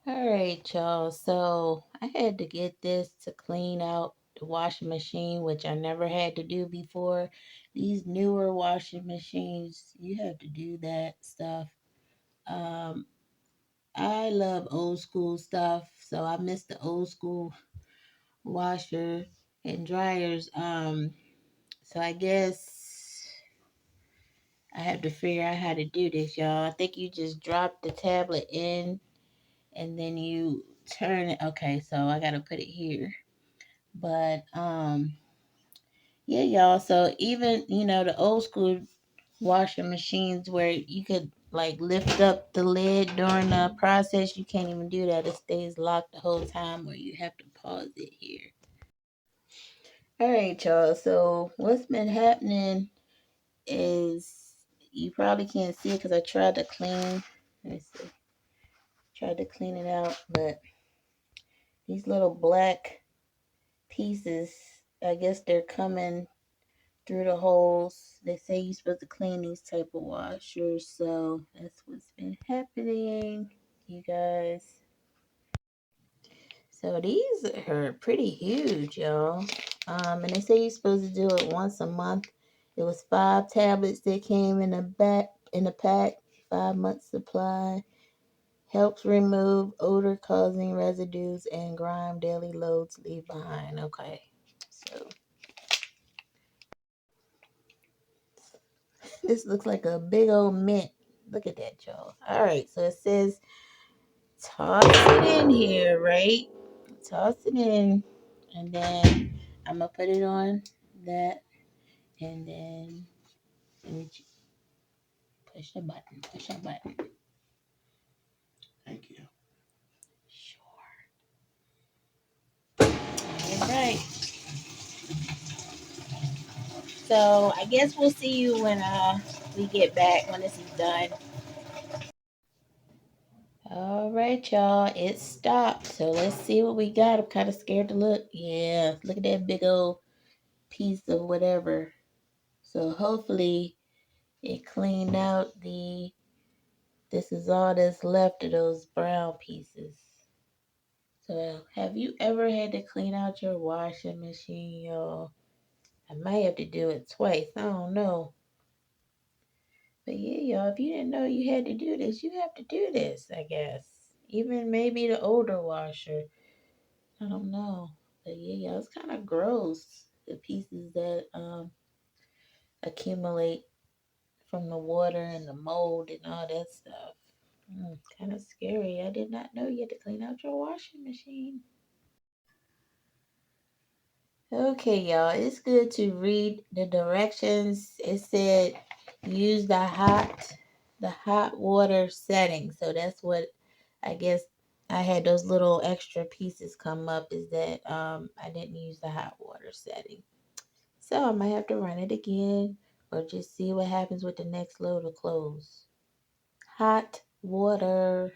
All right, y'all. So I had to get this to clean out the washing machine, which I never had to do before. These newer washing machines, you have to do that stuff. Um, I love old school stuff, so I miss the old school washer and dryers. So I guess I have to figure out how to do this, y'all. I think you just drop the tablet in and then you turn it. Okay, so I gotta put it here. But yeah, y'all. So even the old school washing machines where you could like lift up the lid during the process, you can't even do that. It stays locked the whole time, or you have to pause it here. All right, y'all. So what's been happening is you probably can't see it because I tried to clean. Let me see. Tried to clean it out, but these little black pieces, I guess they're coming through the holes. They say you're supposed to clean these type of washers, so that's what's been happening, you guys. So these are pretty huge, y'all. And they say you're supposed to do it once a month. It was 5 tablets that came in the pack, 5 months supply. Helps remove odor causing residues and grime daily loads leave behind. Okay. So this looks like a big old mint. Look at that, y'all. All right, so it says toss it in here, right? Toss it in, and then I'm gonna put it on that, and then let me push the button. Push that button. Thank you. Sure. All right. So I guess we'll see you when we get back when this is done. All right, y'all. It stopped. So let's see what we got. I'm kind of scared to look. Yeah, look at that big old piece of whatever. So hopefully it cleaned out this is all that's left of those brown pieces. So have you ever had to clean out your washing machine, y'all? I might have to do it twice. I don't know. But yeah, y'all, if you didn't know you had to do this, you have to do this, I guess. Even maybe the older washer. I don't know. But yeah, y'all, it's kind of gross. The pieces that accumulate from the water and the mold and all that stuff. Kind of scary. I did not know you had to clean out your washing machine. Okay, y'all, it's good to read the directions. It said use the hot water setting. So that's what I guess I had those little extra pieces come up is that I didn't use the hot water setting. So I might have to run it again or just see what happens with the next load of clothes. Hot water.